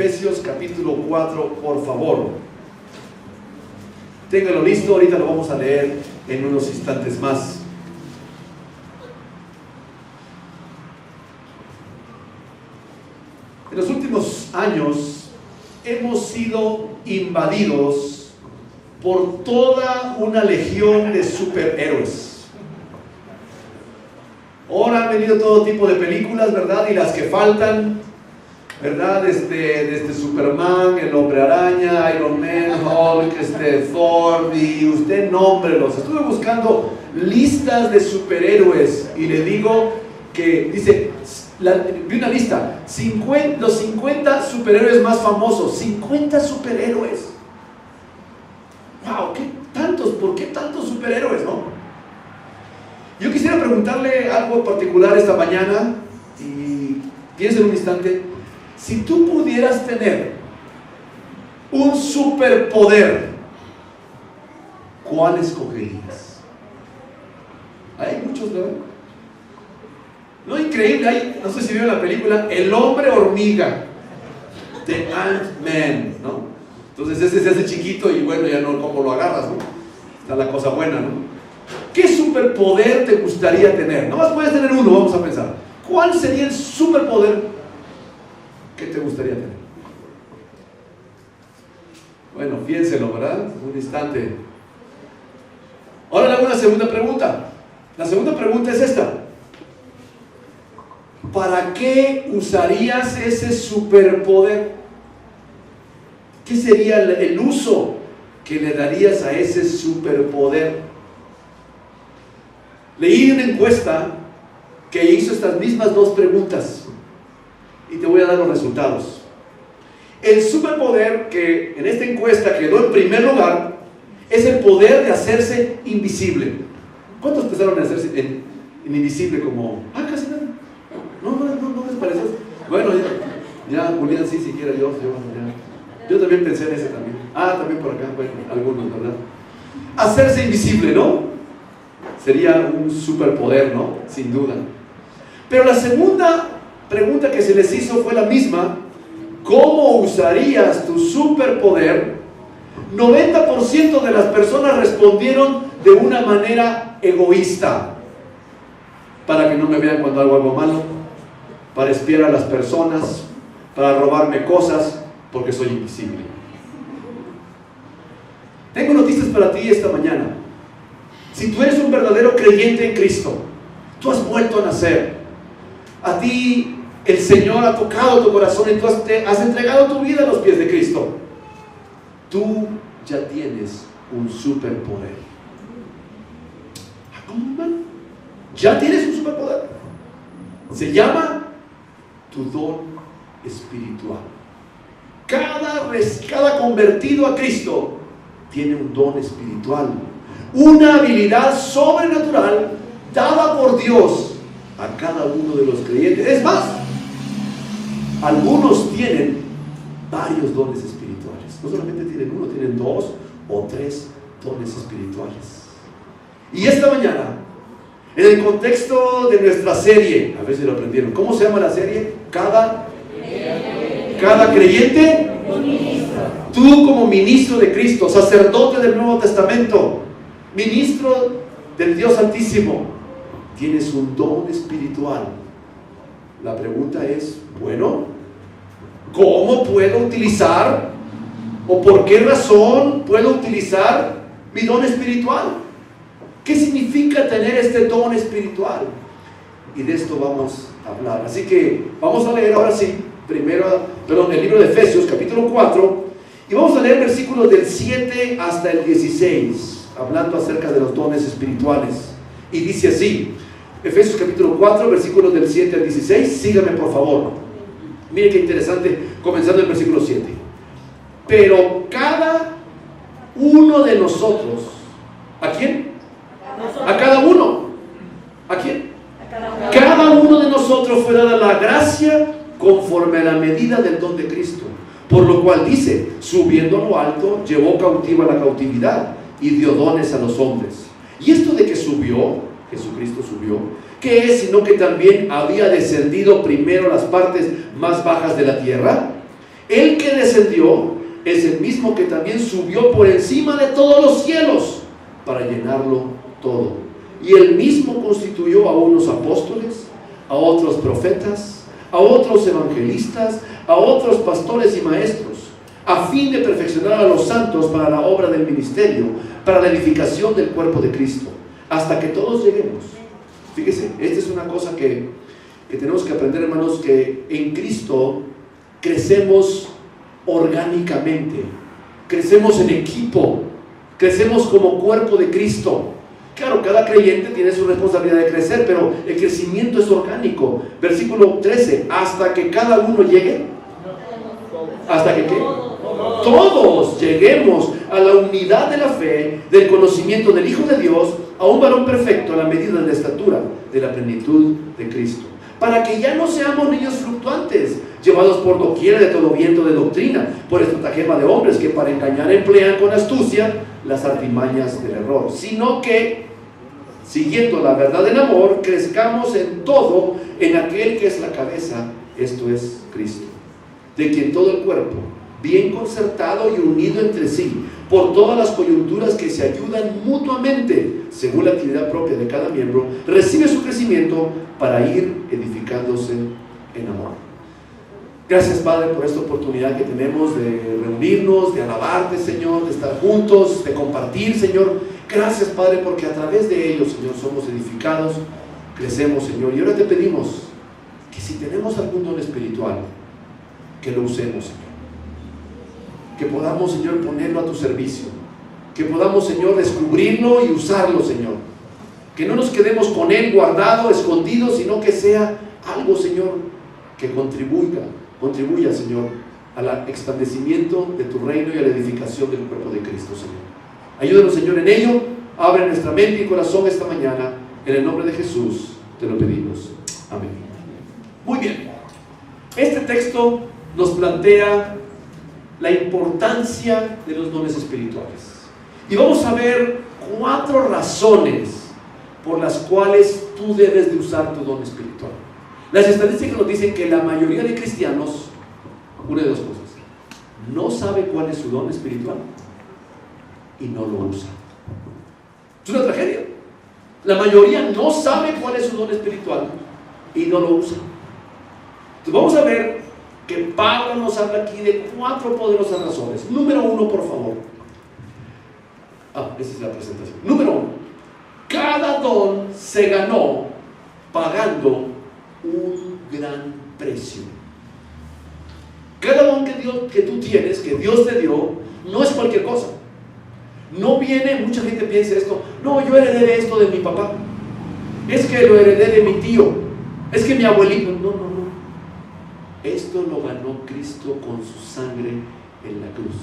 Efesios capítulo 4, por favor. Ténganlo listo, ahorita lo vamos a leer en unos instantes más. En los últimos años hemos sido invadidos por toda una legión de superhéroes. Ahora han venido todo tipo de películas, ¿verdad? Y las que faltan, ¿verdad? Desde Superman, el Hombre Araña, Iron Man, Hulk, Thor, y usted nómbrelos. Estuve buscando listas de superhéroes y le digo que, dice, vi una lista, los 50 superhéroes más famosos, 50 superhéroes. ¡Wow! ¿Qué tantos? ¿Por qué tantos superhéroes, no? Yo quisiera preguntarle algo particular esta mañana, y piensen un instante. Si tú pudieras tener un superpoder, ¿cuál escogerías? Hay muchos, ¿verdad? No, increíble, no sé si vieron la película El Hombre Hormiga, de Ant-Man, ¿no? Entonces ese se hace chiquito y bueno, ya no, ¿cómo lo agarras, no? Está la cosa buena, ¿no? ¿Qué superpoder te gustaría tener? No más puedes tener uno, vamos a pensar. ¿Cuál sería el superpoder que te gustaría tener? Bueno, piénselo, ¿verdad? Un instante. Ahora le hago una segunda pregunta. La segunda pregunta es esta. ¿Para qué usarías ese superpoder? ¿Qué sería el uso que le darías a ese superpoder? Leí una encuesta que hizo estas mismas dos preguntas y te voy a dar los resultados. El superpoder que en esta encuesta quedó en primer lugar es el poder de hacerse invisible. ¿Cuántos pensaron en hacerse en invisible como, casi nada? No les pareció. Bueno, ya Julián sí, siquiera yo también pensé en ese también. También por acá, bueno, algunos, ¿verdad? Hacerse invisible, ¿no? Sería un superpoder, ¿no? Sin duda. Pero la segunda pregunta que se les hizo fue la misma. ¿Cómo usarías tu superpoder? 90% de las personas respondieron de una manera egoísta. Para que no me vean cuando hago algo malo, para espiar a las personas, para robarme cosas, porque soy invisible. Tengo noticias para ti esta mañana. Si tú eres un verdadero creyente en Cristo, tú has vuelto a nacer. A ti el Señor ha tocado tu corazón y tú has entregado tu vida a los pies de Cristo. Tú ya tienes un superpoder. ¿Cómo, hermano? Ya tienes un superpoder. Se llama tu don espiritual. Cada convertido a Cristo tiene un don espiritual, una habilidad sobrenatural dada por Dios a cada uno de los creyentes. Es más, algunos tienen varios dones espirituales. No solamente tienen uno, tienen 2 o 3 dones espirituales. Y esta mañana, en el contexto de nuestra serie, a ver si lo aprendieron, ¿cómo se llama la serie? Cada creyente, tú como ministro de Cristo, sacerdote del Nuevo Testamento, ministro del Dios Altísimo, tienes un don espiritual. La pregunta es, bueno, ¿cómo puedo utilizar o por qué razón puedo utilizar mi don espiritual? ¿Qué significa tener este don espiritual? Y de esto vamos a hablar. Así que vamos a leer ahora sí, el libro de Efesios, capítulo 4, y vamos a leer versículos del 7 hasta el 16, hablando acerca de los dones espirituales. Y dice así, Efesios capítulo 4, versículos del 7 al 16, síganme por favor. Mire qué interesante, comenzando el versículo 7. Pero cada uno de nosotros, ¿a quién? A cada uno. ¿A quién? Cada uno de nosotros fue dada la gracia conforme a la medida del don de Cristo. Por lo cual dice, subiendo a lo alto, llevó cautiva la cautividad y dio dones a los hombres. Y esto de que subió, Jesucristo subió, ¿qué es? Sino que también había descendido primero a las partes más bajas de la tierra. El que descendió es el mismo que también subió por encima de todos los cielos para llenarlo todo. Y él mismo constituyó a unos apóstoles, a otros profetas, a otros evangelistas, a otros pastores y maestros, a fin de perfeccionar a los santos para la obra del ministerio, para la edificación del cuerpo de Cristo, hasta que todos lleguemos. Fíjese, esta es una cosa que tenemos que aprender, hermanos, que en Cristo crecemos orgánicamente, crecemos en equipo, crecemos como cuerpo de Cristo. Claro, cada creyente tiene su responsabilidad de crecer, pero el crecimiento es orgánico. Versículo 13, hasta que cada uno llegue. ¿Hasta que qué? Todos lleguemos a la unidad de la fe, del conocimiento del Hijo de Dios, a un varón perfecto a la medida de la estatura de la plenitud de Cristo, para que ya no seamos niños fluctuantes, llevados por doquiera de todo viento de doctrina, por estratagema de hombres que para engañar emplean con astucia las artimañas del error, sino que, siguiendo la verdad en amor, crezcamos en todo en aquel que es la cabeza, esto es Cristo, de quien todo el cuerpo, bien concertado y unido entre sí, por todas las coyunturas que se ayudan mutuamente, según la actividad propia de cada miembro, recibe su crecimiento para ir edificándose en amor. Gracias, Padre, por esta oportunidad que tenemos de reunirnos, de alabarte, Señor, de estar juntos, de compartir, Señor. Gracias, Padre, porque a través de ellos, Señor, somos edificados, crecemos, Señor. Y ahora te pedimos que si tenemos algún don espiritual, que lo usemos, Señor. Que podamos, Señor, ponerlo a tu servicio. Que podamos, Señor, descubrirlo y usarlo, Señor. Que no nos quedemos con él guardado, escondido, sino que sea algo, Señor, que contribuya, Señor, al expandecimiento de tu reino y a la edificación del cuerpo de Cristo, Señor. Ayúdanos, Señor, en ello. Abre nuestra mente y corazón esta mañana. En el nombre de Jesús te lo pedimos. Amén. Muy bien. Este texto nos plantea la importancia de los dones espirituales. Y vamos a ver 4 razones por las cuales tú debes de usar tu don espiritual. Las estadísticas nos dicen que la mayoría de cristianos, una de dos cosas, no sabe cuál es su don espiritual y no lo usa. Es una tragedia. La mayoría no sabe cuál es su don espiritual y no lo usa. Entonces vamos a ver que Pablo nos habla aquí de 4 poderosas razones. Número 1, por favor. Esa es la presentación. Número 1. Cada don se ganó pagando un gran precio. Cada don que tú tienes, que Dios te dio, no es cualquier cosa. No viene, mucha gente piensa esto, no, yo heredé esto de mi papá, es que lo heredé de mi tío, es que mi abuelito, no. Esto lo ganó Cristo con su sangre en la cruz.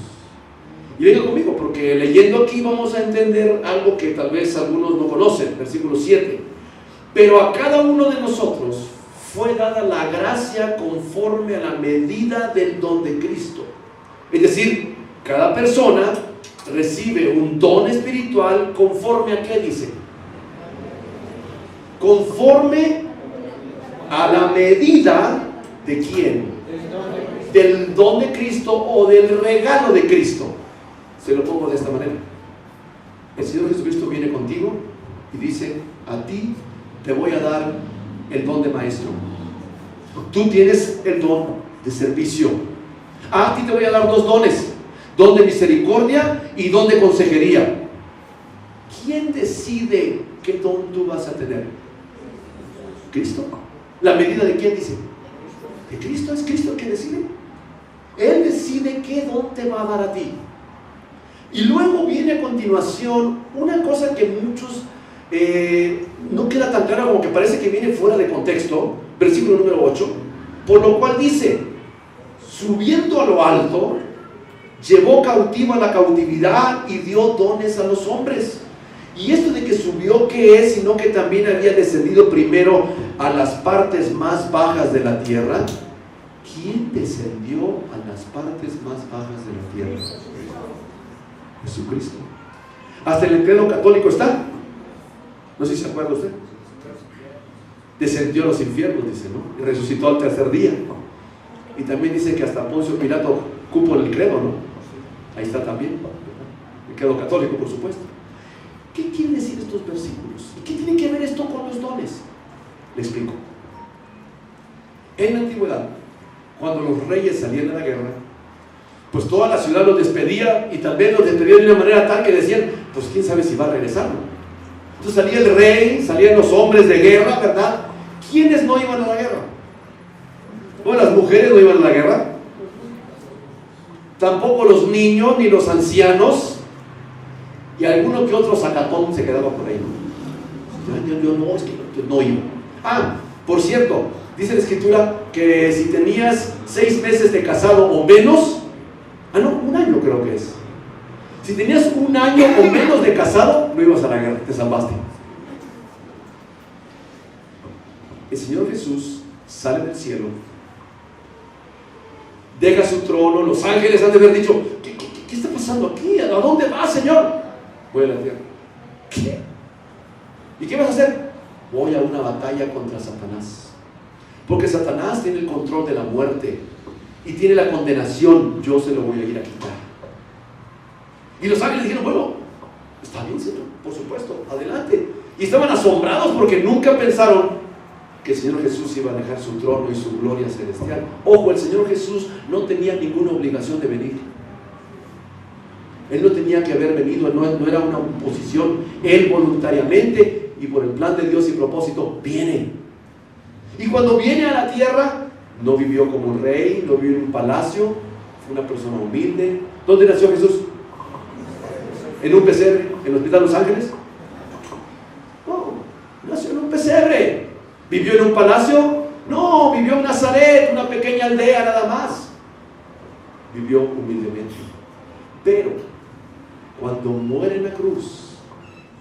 Y venga conmigo, porque leyendo aquí vamos a entender algo que tal vez algunos no conocen. Versículo 7. Pero a cada uno de nosotros fue dada la gracia conforme a la medida del don de Cristo. Es decir, cada persona recibe un don espiritual conforme a ¿qué dice? Conforme a la medida ¿de quién? Del don de Cristo o del regalo de Cristo. Se lo pongo de esta manera. El Señor Jesucristo viene contigo y dice: a ti te voy a dar el don de maestro. Tú tienes el don de servicio. A ti te voy a dar 2 dones: don de misericordia y don de consejería. ¿Quién decide qué don tú vas a tener? ¿Cristo? ¿La medida de quién dice? De Cristo. Es Cristo el que decide. Él decide qué don te va a dar a ti. Y luego viene a continuación una cosa que muchos no queda tan clara, como que parece que viene fuera de contexto. Versículo número 8. Por lo cual dice: subiendo a lo alto, llevó cautiva la cautividad y dio dones a los hombres. Y esto de que subió, ¿qué es? Sino que también había descendido primero a las partes más bajas de la tierra. ¿Quién descendió a las partes más bajas de la tierra? Jesucristo. Hasta en el credo católico está. No sé si se acuerda usted. Descendió a los infiernos, dice, ¿no? Y resucitó al tercer día. Y también dice que hasta Poncio Pilato cupo en el credo, ¿no? Ahí está también, el credo católico, por supuesto. ¿Qué quieren decir estos versículos? ¿Y qué tiene que ver esto con los dones? Le explico. En la antigüedad, cuando los reyes salían a la guerra, pues toda la ciudad los despedía, y también los despedía de una manera tal que decían, pues quién sabe si va a regresar, ¿no? Entonces salía el rey, salían los hombres de guerra, ¿verdad? ¿Quiénes no iban a la guerra? Bueno, las mujeres no iban a la guerra, tampoco los niños ni los ancianos, y alguno que otro sacatón se quedaba por ahí, ¿no? Yo no, es que no iba. Ah, por cierto, dice la escritura que si tenías 6 meses de casado o menos, un año creo que es. Si tenías 1 año o menos de casado, no ibas a la guerra, te salvaste. El Señor Jesús sale del cielo, deja su trono, los ángeles han de haber dicho, ¿qué está pasando aquí? ¿A dónde vas, Señor? Voy a la tierra. ¿Qué? ¿Y qué vas a hacer? Voy a una batalla contra Satanás. Porque Satanás tiene el control de la muerte y tiene la condenación. Yo se lo voy a ir a quitar. Y los ángeles dijeron, bueno, está bien, Señor, por supuesto, adelante. Y estaban asombrados porque nunca pensaron que el Señor Jesús iba a dejar su trono y su gloria celestial. Ojo, el Señor Jesús no tenía ninguna obligación de venir. Él no tenía que haber venido, no era una imposición. Él voluntariamente y por el plan de Dios y propósito viene. Y cuando viene a la tierra, no vivió como un rey, no vivió en un palacio, fue una persona humilde. ¿Dónde nació Jesús? ¿En un pesebre? ¿En el hospital de Los Ángeles? No, nació en un pesebre. ¿Vivió en un palacio? No, vivió en Nazaret, una pequeña aldea nada más. Vivió humildemente. Pero cuando muere en la cruz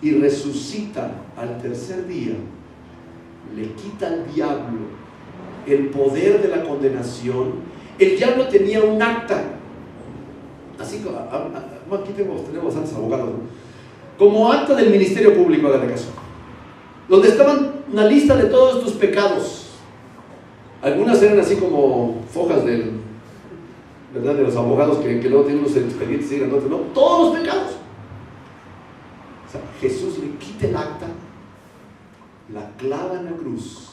y resucita al tercer día, le quita al diablo el poder de la condenación. El diablo tenía un acta, así como aquí tenemos antes abogados, ¿no? Como acta del ministerio público, hágale caso, donde estaban una lista de todos tus pecados. Algunas eran así como fojas ¿verdad? De los abogados que luego tienen unos expedientes y grandotes, ¿no? Todos los pecados. O sea, Jesús le quita el acta, la clava en la cruz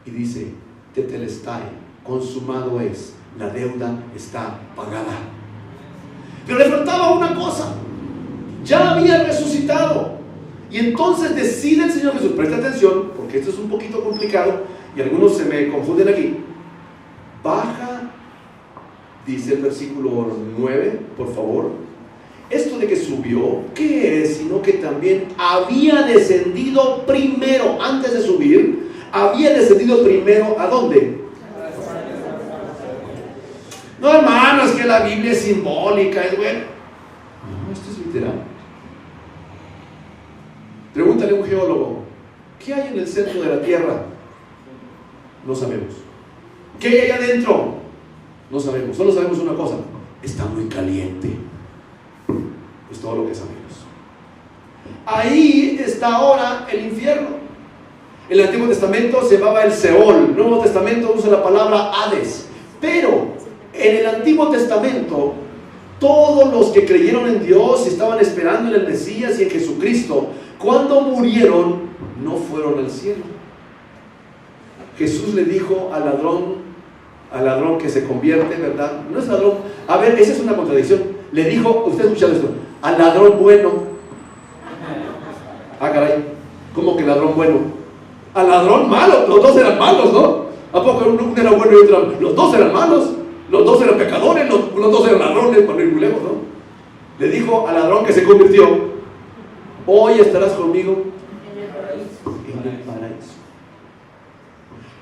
y dice, tetelestai, consumado es, la deuda está pagada. Pero le faltaba una cosa, ya había resucitado. Y entonces decide el Señor Jesús, presta atención, porque esto es un poquito complicado y algunos se me confunden aquí. Baja, dice el versículo 9, por favor. Esto de que subió, ¿qué es? Sino que también había descendido primero, antes de subir, había descendido primero, ¿a dónde? No, hermano, es que la Biblia es simbólica, es bueno. No, esto es literal. Pregúntale a un geólogo, ¿qué hay en el centro de la Tierra? No sabemos. ¿Qué hay allá adentro? No sabemos, solo sabemos una cosa, está muy caliente. Es todo lo que sabemos. Ahí está ahora el infierno. En el Antiguo Testamento se llamaba el Seol, el Nuevo Testamento usa la palabra Hades. Pero en el Antiguo Testamento, todos los que creyeron en Dios y estaban esperando en el Mesías y en Jesucristo, cuando murieron, no fueron al cielo. Jesús le dijo al ladrón que se convierte, ¿verdad? No es ladrón. A ver, esa es una contradicción. Le dijo, usted escuchado esto, al ladrón bueno. Ah, caray, ¿cómo que ladrón bueno? Al ladrón malo, los dos eran malos, ¿no? ¿A poco uno era bueno y otro era? Los dos eran malos, los dos eran pecadores, los dos eran ladrones, para ir muy lejos, ¿no? Le dijo al ladrón que se convirtió, hoy estarás conmigo en el paraíso.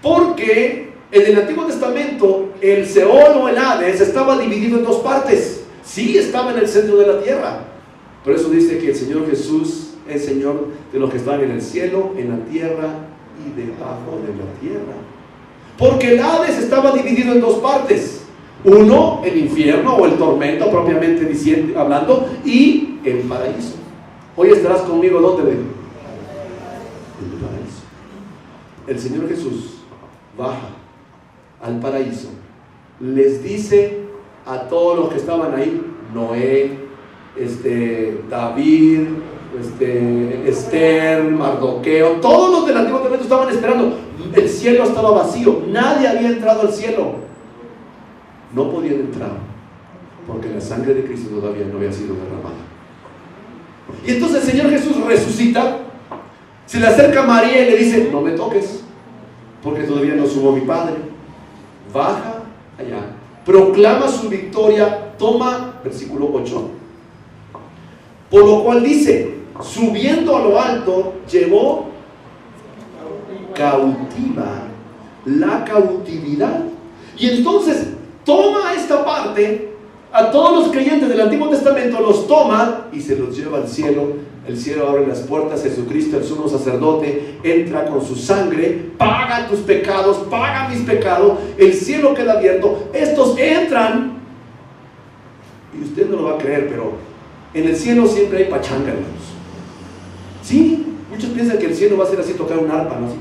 Porque en el Antiguo Testamento el Seol o el Hades estaba dividido en dos partes. Sí estaba en el centro de la tierra. Por eso dice que el Señor Jesús es Señor de los que están en el cielo, en la tierra y debajo de la tierra. Porque el Hades estaba dividido en dos partes. Uno, el infierno o el tormento propiamente hablando, y el paraíso. Hoy estarás conmigo, ¿dónde? En el paraíso. El Señor Jesús baja al paraíso les dice a todos los que estaban ahí, Noé, David, Esther, Mardoqueo, todos los del Antiguo Testamento estaban esperando. El cielo estaba vacío, nadie había entrado al cielo. No podían entrar porque la sangre de Cristo todavía no había sido derramada. Y entonces el Señor Jesús resucita, se le acerca a María y le dice, no me toques, porque todavía no subo mi Padre. Baja allá, proclama su victoria, toma, versículo 8, por lo cual dice, subiendo a lo alto, llevó cautiva la cautividad. Y entonces toma esta parte, a todos los creyentes del Antiguo Testamento los toma y se los lleva al cielo. El cielo abre las puertas, Jesucristo, el sumo sacerdote, entra con su sangre, paga tus pecados, paga mis pecados, el cielo queda abierto, estos entran, y usted no lo va a creer, pero en el cielo siempre hay pachanga, hermanos. Sí, muchos piensan que el cielo va a ser así, tocar un arpa, ¿no? Así,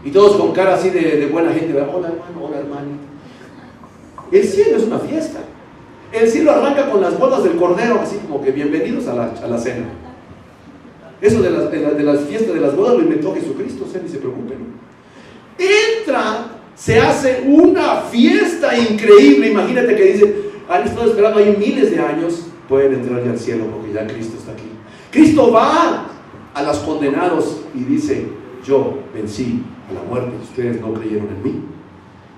y todos con cara así de buena gente, ¿verdad? Hola hermano, hola hermanito. El cielo es una fiesta. El cielo arranca con las bodas del Cordero, así como que bienvenidos a la cena. Eso de las fiestas de las bodas lo inventó Jesucristo, ni se preocupen. Entra, se hace una fiesta increíble. Imagínate que dice, han estado esperando ahí miles de años, pueden entrar ya al cielo porque ya Cristo está aquí. Cristo va a los condenados y dice, yo vencí a la muerte, ustedes no creyeron en mí.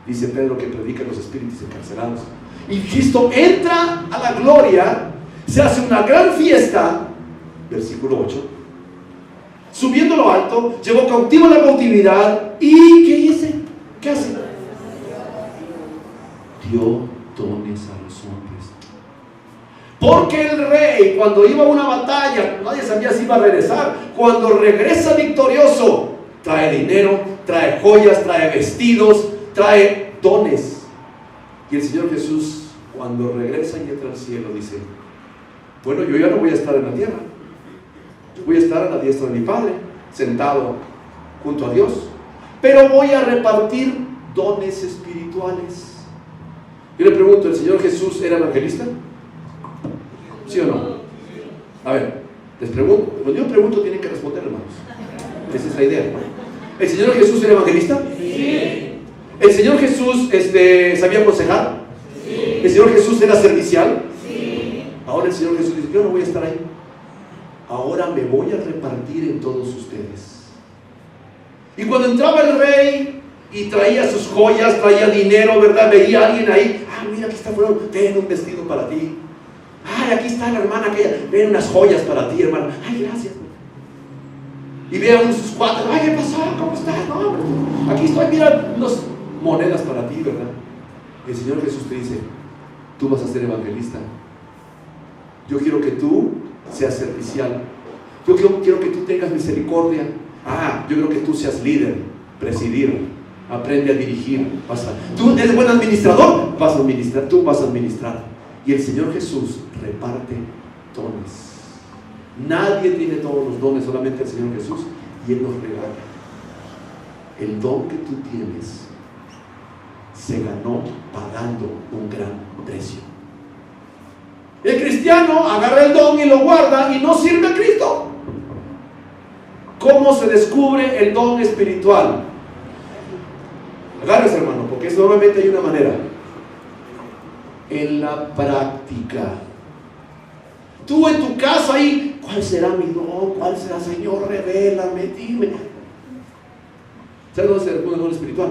Dice Pedro que predica a los espíritus encarcelados. Y Cristo entra a la gloria, se hace una gran fiesta, versículo 8, subiendo a lo alto, llevó cautivo la cautividad, y ¿qué dice? ¿Qué hace? Dio dones a los hombres. Porque el rey, cuando iba a una batalla, nadie sabía si iba a regresar, cuando regresa victorioso, trae dinero, trae joyas, trae vestidos, trae dones. Y el Señor Jesús, cuando regresa y entra al cielo, dice, bueno, yo ya no voy a estar en la tierra, yo voy a estar a la diestra de mi Padre, sentado junto a Dios, pero voy a repartir dones espirituales. Yo le pregunto, ¿el Señor Jesús era evangelista? ¿Sí o no? A ver, les pregunto, cuando yo pregunto tienen que responder, hermanos. Esa es la idea, ¿no? ¿El Señor Jesús era evangelista? Sí. ¿El Señor Jesús sabía aconsejar? Sí. ¿El Señor Jesús era servicial? Sí. Ahora el Señor Jesús dice, yo no voy a estar ahí. Ahora me voy a repartir en todos ustedes. Y cuando entraba el rey y traía sus joyas, traía dinero, ¿verdad? Veía a alguien ahí, mira, aquí está, ten un vestido para ti. Aquí está la hermana aquella, ven unas joyas para ti, hermano. Gracias. Y vean sus cuates, ¿qué pasó? ¿Cómo estás? No, aquí estoy, mira, unas monedas para ti, ¿verdad? Y el Señor Jesús te dice, tú vas a ser evangelista. Yo quiero que tú seas servicial. Yo quiero que tú tengas misericordia. Yo quiero que tú seas líder, presidir, aprende a dirigir. Tú eres buen administrador, tú vas a administrar. Y el Señor Jesús reparte dones. Nadie tiene todos los dones, solamente el Señor Jesús, y Él nos regala. El don que tú tienes se ganó pagando un gran precio. El cristiano agarra el don y lo guarda y no sirve a Cristo. ¿Cómo se descubre el don espiritual? Agárrese, hermano, porque normalmente hay una manera. En la práctica. Tú en tu casa ahí, ¿cuál será mi don? ¿Cuál será, Señor? Revélame, dime. ¿Sabes dónde se descubre el don espiritual?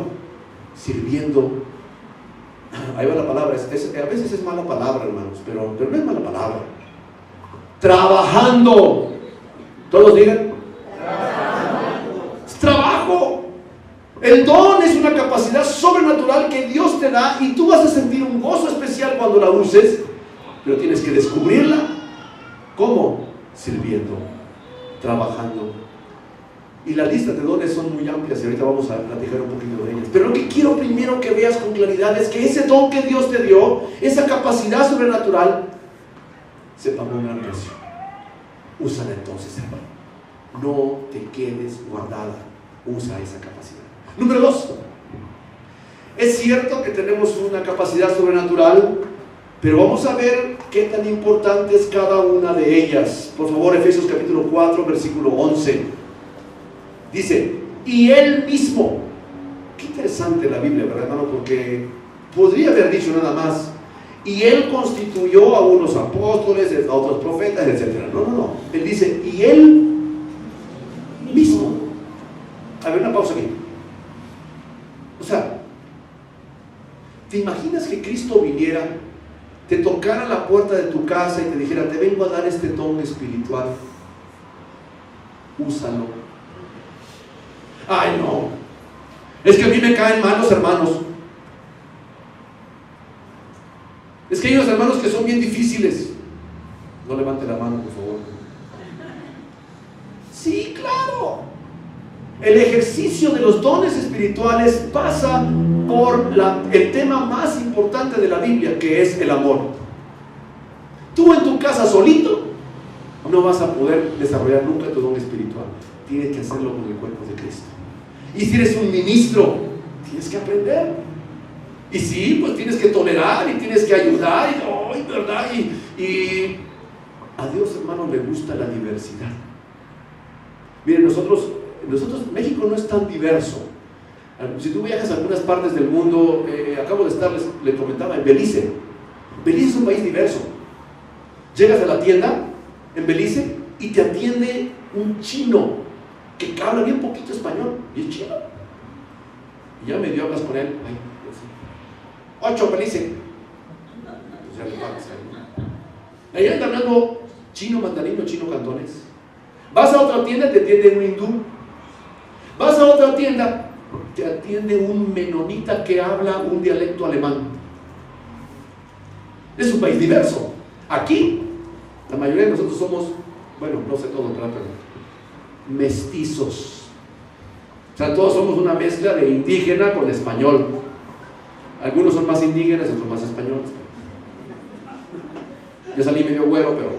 Sirviendo. Ahí va la palabra. A veces es mala palabra, hermanos, pero no es mala palabra. Trabajando. Todos digan. Es trabajo. El don es una capacidad sobrenatural que Dios te da y tú vas a sentir un gozo especial cuando la uses, pero tienes que descubrirla. ¿Cómo? Sirviendo, trabajando. Y las listas de dones son muy amplias y ahorita vamos a platicar un poquito de ellas. Pero lo que quiero primero que veas con claridad es que ese don que Dios te dio, esa capacidad sobrenatural, se pagó un gran precio. Úsala entonces, hermano. No te quedes guardada. Usa esa capacidad. Número 2. Es cierto que tenemos una capacidad sobrenatural, pero vamos a ver qué tan importante es cada una de ellas. Por favor, Efesios capítulo 4, versículo 11. Dice, y Él mismo. Qué interesante la Biblia, ¿verdad, hermano? Porque podría haber dicho nada más, y Él constituyó a unos apóstoles, a otros profetas, etc. No. Él dice, y Él mismo. A ver, una pausa aquí. O sea, ¿te imaginas que Cristo viniera, te tocara la puerta de tu casa y te dijera, te vengo a dar este don espiritual, úsalo? Ay, no, es que a mí me caen mal los hermanos, es que hay unos hermanos que son bien difíciles. No levante la mano, por favor. Sí, claro, el ejercicio de los dones espirituales pasa por el tema más importante de la Biblia, que es el amor. Tú en tu casa solito no vas a poder desarrollar nunca tu don espiritual. Tienes que hacerlo con el cuerpo de Cristo. Y si eres un ministro, tienes que aprender. Y sí, pues tienes que tolerar y tienes que ayudar y ¿verdad? Y a Dios, hermano, le gusta la diversidad. Miren, nosotros México no es tan diverso. Si tú viajas a algunas partes del mundo, acabo de estar, les comentaba, en Belice. Belice es un país diverso. Llegas a la tienda en Belice y te atiende un chino que habla bien poquito español, y es chino. Y ya medio hablas con él. Ay, pues, 8 Belice. Pues ya le pagas ahí. Ahí anda hablando chino mandarín o chino cantonés. Vas a otra tienda, te atiende un hindú. Vas a otra tienda, te atiende un menonita que habla un dialecto alemán. Es un país diverso. Aquí, la mayoría de nosotros somos, bueno, no sé todo, pero mestizos. O sea, todos somos una mezcla de indígena con español. Algunos son más indígenas, otros más españoles. Yo salí medio güero, pero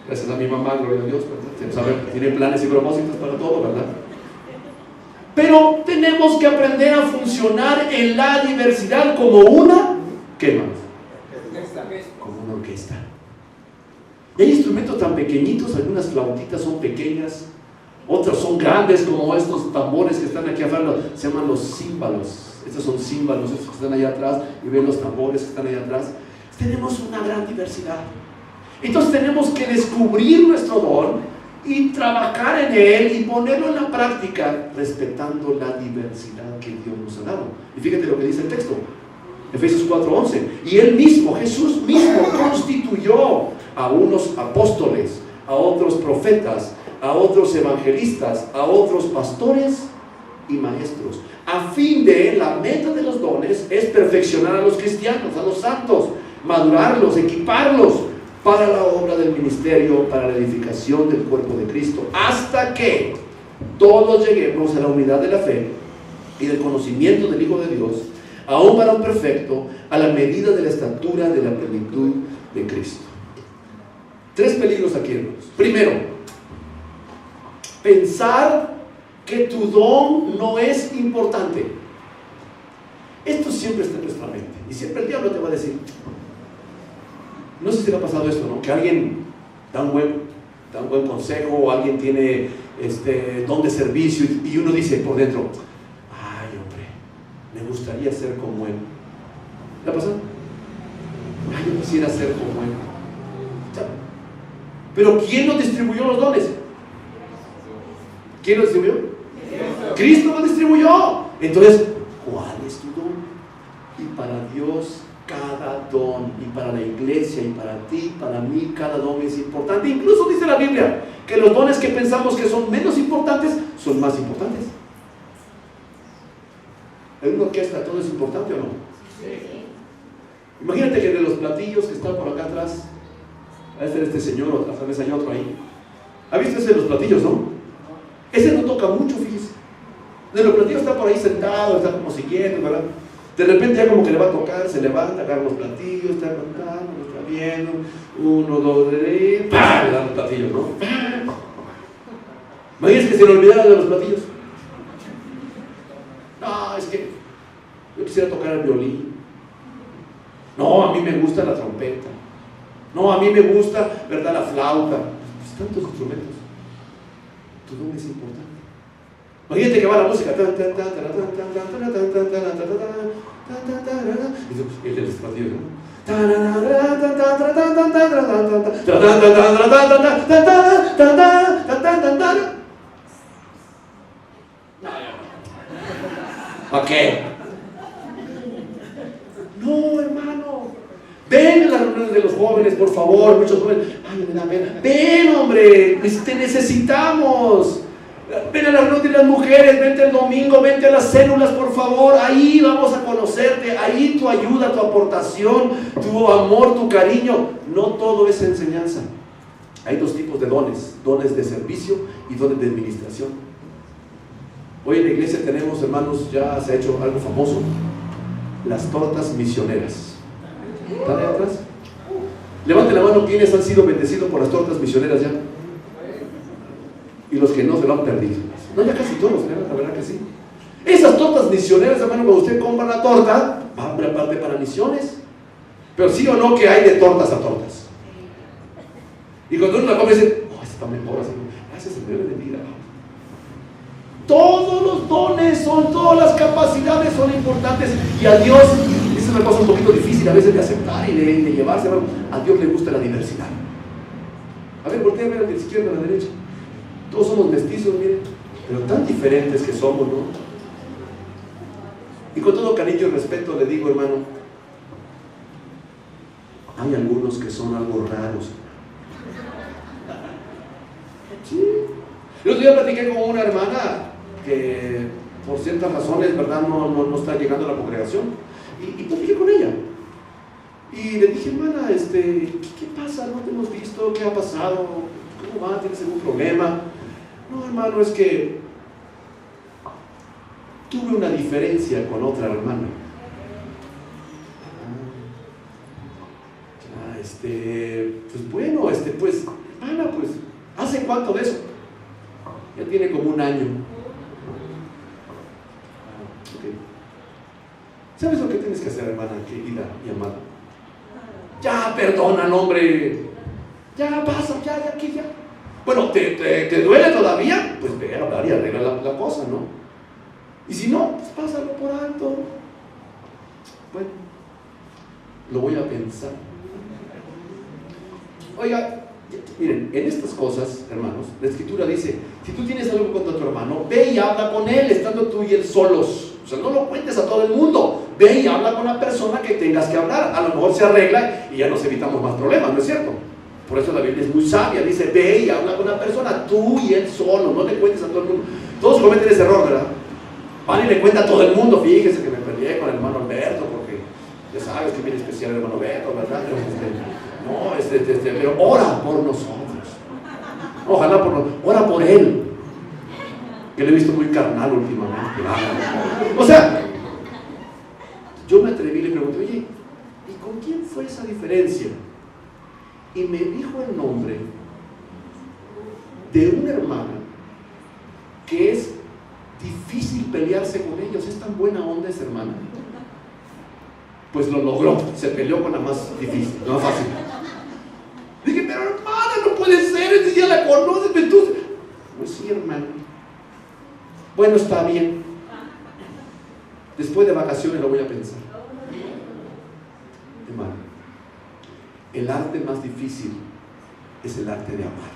gracias a mi mamá, gloria a Dios, ¿verdad? Tiene planes y propósitos para todo, ¿verdad? Pero tenemos que aprender a funcionar en la diversidad como una, ¿qué más? Como una orquesta. Y hay instrumentos tan pequeñitos, algunas flautitas son pequeñas, otras son grandes, como estos tambores que están aquí afuera, se llaman los címbalos. Estos son címbalos, estos que están allá atrás, y ven los tambores que están allá atrás. Tenemos una gran diversidad. Entonces tenemos que descubrir nuestro don y trabajar en él y ponerlo en la práctica, respetando la diversidad que Dios nos ha dado. Y fíjate lo que dice el texto, Efesios 4:11. Y Él mismo, Jesús mismo, constituyó a unos apóstoles, a otros profetas, a otros evangelistas, a otros pastores y maestros, a fin de, la meta de los dones es perfeccionar a los cristianos, a los santos, madurarlos, equiparlos para la obra del ministerio, para la edificación del cuerpo de Cristo, hasta que todos lleguemos a la unidad de la fe y del conocimiento del Hijo de Dios, a un varón perfecto, a la medida de la estatura de la plenitud de Cristo. 3 peligros aquí, hermanos. Primero, pensar que tu don no es importante. Esto siempre está en nuestra mente, y siempre el diablo te va a decir, no sé si te ha pasado esto, ¿no? Que alguien da un buen consejo, o alguien tiene don de servicio, y uno dice por dentro, ay, hombre, me gustaría ser como él. ¿Te ha pasado? Ay, yo quisiera ser como él. Pero ¿quién nos distribuyó los dones? ¿Quién los distribuyó? Cristo los distribuyó. Entonces, ¿cuál es tu don? Y para Dios cada don, y para la iglesia, y para ti, para mí, cada don es importante. Incluso dice la Biblia que los dones que pensamos que son menos importantes son más importantes. ¿En una orquesta todo es importante o no? Sí. Imagínate que de los platillos que están por acá atrás, a este señor, a través hay otro ahí. ¿Ha visto ese de los platillos, no? Ese no toca mucho, fíjese. De los platillos está por ahí sentado, está como siguiendo, ¿verdad? De repente ya como que le va a tocar, se levanta, agarra los platillos, está cantando, está viendo, 1, 2, 3, ¡pam! Le dan los platillos, ¿no? Imagínense que se le olvidara de los platillos. No, es que quisiera tocar el violín. No, a mí me gusta la trompeta. No, a mí me gusta, ¿verdad?, la flauta. Pues tantos instrumentos. Tu don es importante. Imagínate que va la música. Y el del espacio, ¿no? ¿Para qué? No, hermano. Ven a las reuniones de los jóvenes, por favor. Muchos jóvenes, ay, me da pena. Ven, hombre, te necesitamos. Ven a la reunión de las mujeres, vente el domingo, vente a las células, por favor. Ahí vamos a conocerte, ahí tu ayuda, tu aportación, tu amor, tu cariño. No todo es enseñanza. Hay dos tipos de dones: dones de servicio y dones de administración. Hoy en la iglesia tenemos, hermanos, ya se ha hecho algo famoso: las tortas misioneras. ¿Están ahí atrás? Levante la mano quienes han sido bendecidos por las tortas misioneras ya. Y los que no se lo han perdido. No, ya casi todos, la verdad que sí. Esas tortas misioneras, hermano, cuando usted compra la torta, va a parte para misiones. Pero sí o no que hay de tortas a tortas. Y cuando uno la come dice, oh, esta está mejor así. Gracias, Señor, de vida. Todos los dones son, todas las capacidades son importantes. Y a Dios, esa es una cosa un poquito difícil a veces de aceptar y de llevarse, hermano. A Dios le gusta la diversidad. A ver, voltea a ver a la izquierda, a la derecha. Todos somos mestizos, miren, pero tan diferentes que somos, ¿no? Y con todo cariño y respeto le digo, hermano, hay algunos que son algo raros. Sí. El otro día platiqué con una hermana que por ciertas razones, ¿verdad?, no está llegando a la congregación. Y platiqué con ella. Y le dije, hermana, ¿qué pasa? ¿No te hemos visto? ¿Qué ha pasado? ¿Cómo va? ¿Tienes algún problema? No, hermano, es que tuve una diferencia con otra hermana. Pues bueno, pues, hermana, pues, ¿hace cuánto de eso? Ya tiene como un año. Okay. ¿Sabes lo que tienes que hacer, hermana querida y amada? Ya, perdona, hombre. Ya pasa, ya, aquí, ya. Bueno, ¿te duele todavía? Pues ve a hablar y arregla la cosa, ¿no? Y si no, pues pásalo por alto. Bueno, lo voy a pensar. Oiga, miren, en estas cosas, hermanos, la Escritura dice, si tú tienes algo contra tu hermano, ve y habla con él, estando tú y él solos. O sea, no lo cuentes a todo el mundo. Ve y habla con la persona que tengas que hablar. A lo mejor se arregla y ya nos evitamos más problemas, ¿no es cierto? Por eso la Biblia es muy sabia, dice, ve y habla con la persona, tú y él solo, no le cuentes a todo el mundo. Todos cometen ese error, ¿verdad? Van y le cuenta a todo el mundo, fíjese que me peleé con el hermano Alberto, porque ya sabes que viene especial el hermano Alberto, ¿verdad? Pero ora por nosotros. Ojalá ora por él, que lo he visto muy carnal últimamente. O sea, yo me atreví y le pregunté, oye, ¿y con quién fue esa diferencia? Y me dijo el nombre de una hermana que es difícil pelearse con ellos. Es tan buena onda esa hermana. Pues lo logró, se peleó con la más difícil, la más fácil. Dije, pero hermana, no puede ser, ya la conoces, entonces. Pues sí, hermano. Bueno, está bien. Después de vacaciones lo voy a pensar. Hermano, el arte más difícil es el arte de amar.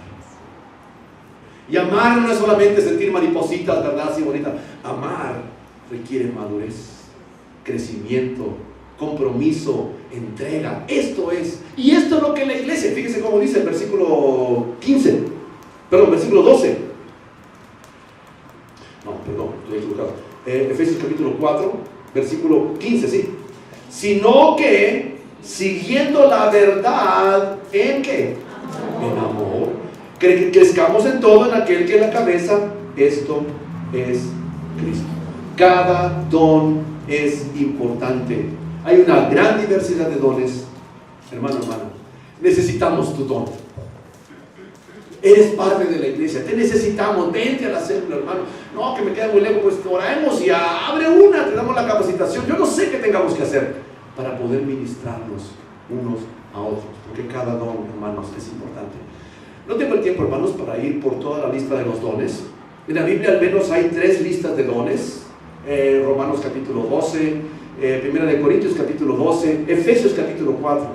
Y amar no es solamente sentir maripositas, ¿verdad? Así bonita. Amar requiere madurez, crecimiento, compromiso, entrega. Esto es. Y esto es lo que la iglesia, fíjese cómo dice el versículo 12. No, perdón, estoy equivocado. Efesios capítulo 4, versículo 15, sí. Sino que siguiendo la verdad, ¿en qué? En amor. Crezcamos en todo en aquel que es la cabeza, esto es Cristo. Cada don es importante. Hay una gran diversidad de dones. Hermano, hermana, necesitamos tu don. Eres parte de la iglesia, te necesitamos, vente a la célula, hermano. No, que me queda muy lejos, pues oremos y abre una, te damos la capacitación. Yo no sé qué tengamos que hacer para poder ministrarnos unos a otros, porque cada don, hermanos, es importante. No tengo el tiempo, hermanos, para ir por toda la lista de los dones. En la Biblia al menos hay 3 listas de dones. Romanos capítulo 12, 1 Corintios capítulo 12, Efesios capítulo 4.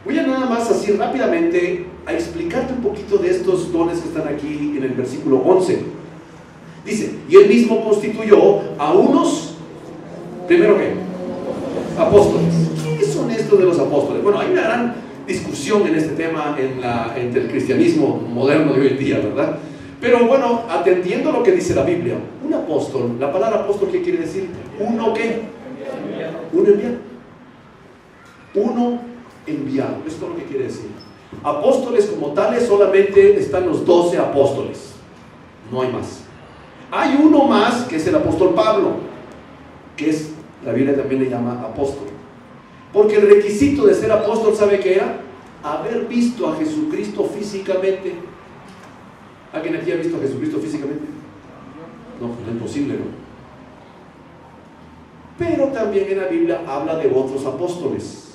Voy a nada más así rápidamente a explicarte un poquito de estos dones que están aquí en el versículo 11. Dice, y él mismo constituyó a unos, primero que, apóstoles. ¿Qué son estos de los apóstoles? Bueno, hay una gran discusión en este tema entre el cristianismo moderno de hoy en día, ¿verdad? Pero bueno, atendiendo lo que dice la Biblia, un apóstol, la palabra apóstol, ¿qué quiere decir? ¿Uno qué? Un enviado. Uno enviado, esto es lo que quiere decir. Apóstoles como tales solamente están los 12 apóstoles, no hay más. Hay uno más que es el apóstol Pablo, que es, la Biblia también le llama apóstol, porque el requisito de ser apóstol, ¿sabe qué era? Haber visto a Jesucristo físicamente. ¿Alguien aquí ha visto a Jesucristo físicamente? No, pues es imposible, ¿no? Pero también en la Biblia habla de otros apóstoles.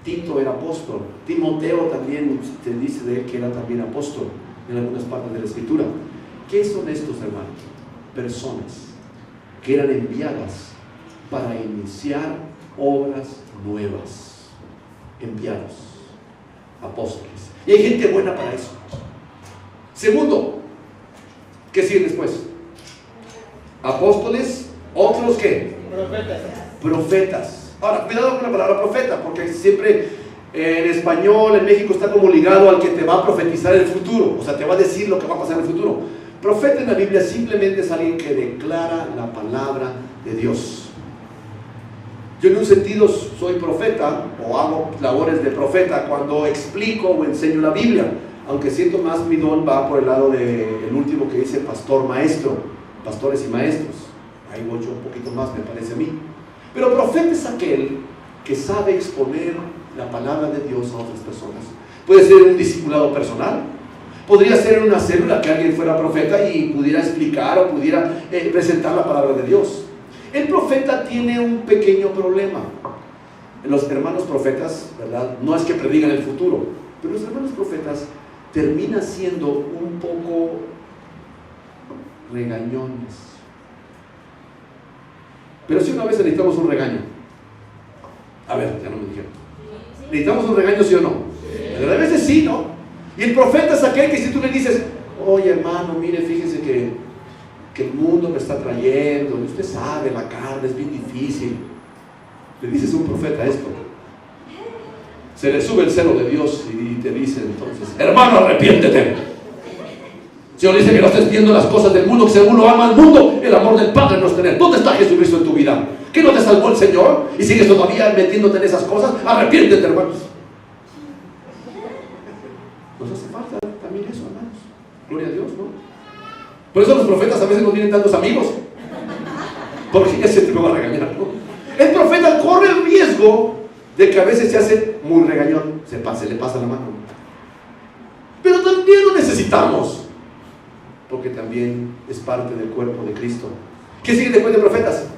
Tito era apóstol, Timoteo también te dice de él que era también apóstol en algunas partes de la Escritura. ¿Qué son estos, hermanos? Personas que eran enviadas para iniciar obras nuevas. Enviados, apóstoles. Y hay gente buena para eso. Segundo, ¿qué sigue después? Apóstoles, otros ¿qué? Profetas. Ahora, cuidado con la palabra profeta, porque siempre en español, en México, está como ligado al que te va a profetizar el futuro, o sea, te va a decir lo que va a pasar en el futuro. Profeta en la Biblia simplemente es alguien que declara la palabra de Dios. Yo en un sentido soy profeta, o hago labores de profeta cuando explico o enseño la Biblia, aunque siento más mi don va por el lado del último que dice pastor maestro, pastores y maestros. Ahí voy yo un poquito más, me parece a mí. Pero profeta es aquel que sabe exponer la palabra de Dios a otras personas. Puede ser un discipulado personal, podría ser en una célula que alguien fuera profeta y pudiera explicar o pudiera presentar la palabra de Dios. El profeta tiene un pequeño problema. Los hermanos profetas, ¿verdad? No es que predigan el futuro, pero los hermanos profetas terminan siendo un poco regañones. Pero si una vez necesitamos un regaño. A ver, ya no me dijeron. ¿Necesitamos un regaño, sí o no? Pero a veces sí, ¿no? Y el profeta es aquel que si tú le dices, oye hermano, mire, fíjese que el mundo me está trayendo, y usted sabe, la carne es bien difícil. Le dices a un profeta esto, se le sube el celo de Dios y te dice entonces, hermano, arrepiéntete. El Señor dice que no estés viendo las cosas del mundo, que si alguno ama al mundo, el amor del Padre no es tener. ¿Dónde está Jesucristo en tu vida? ¿Que no te salvó el Señor? Y sigues todavía metiéndote en esas cosas. Arrepiéntete, hermanos. Nos hace falta también eso, hermanos. Gloria a Dios, ¿no? Por eso los profetas a veces no tienen tantos amigos, porque ya se te va a regañar, ¿no? El profeta corre el riesgo de que a veces se hace muy regañón, se le pasa la mano. Pero también lo necesitamos, porque también es parte del cuerpo de Cristo. ¿Qué sigue después de profetas?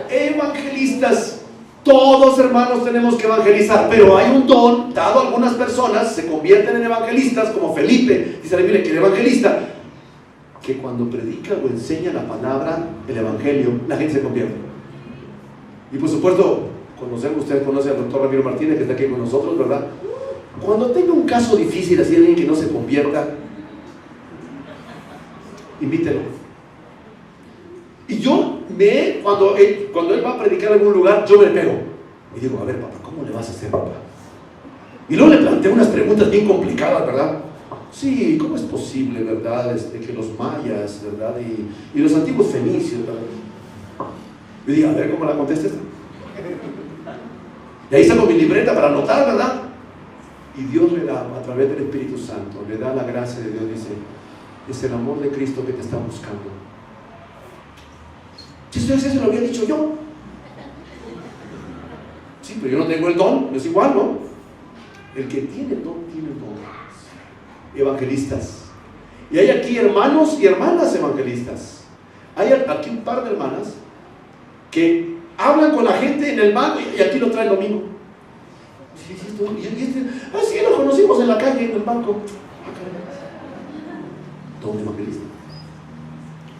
Evangelistas. Todos, hermanos, tenemos que evangelizar, pero hay un don dado a algunas personas, se convierten en evangelistas, como Felipe, dice la Biblia que era evangelista, que cuando predica o enseña la palabra, el evangelio, la gente se convierte. Y por supuesto, ustedes conocen al doctor Ramiro Martínez, que está aquí con nosotros, ¿verdad? Cuando tenga un caso difícil, así alguien que no se convierta, invítelo. Y yo cuando él va a predicar en algún lugar, yo me le pego y digo, a ver papá, ¿cómo le vas a hacer, papá? Y luego le planteo unas preguntas bien complicadas, ¿verdad? Sí, ¿cómo es posible, verdad, que los mayas, verdad, y los antiguos fenicios, ¿verdad? Y digo, a ver cómo la contestas. Y ahí saco mi libreta para anotar, ¿verdad? Y Dios le da, a través del Espíritu Santo, le da la gracia de Dios, dice, es el amor de Cristo que te está buscando. Si eso se lo había dicho yo. Sí, pero yo no tengo el don, es igual, ¿no? El que tiene el don, tiene el don. evangelistas. Y hay aquí hermanos y hermanas evangelistas. Hay aquí un par de hermanas que hablan con la gente en el banco y aquí lo traen el domingo. Sí, lo conocimos en la calle, en el banco. Todo un evangelista.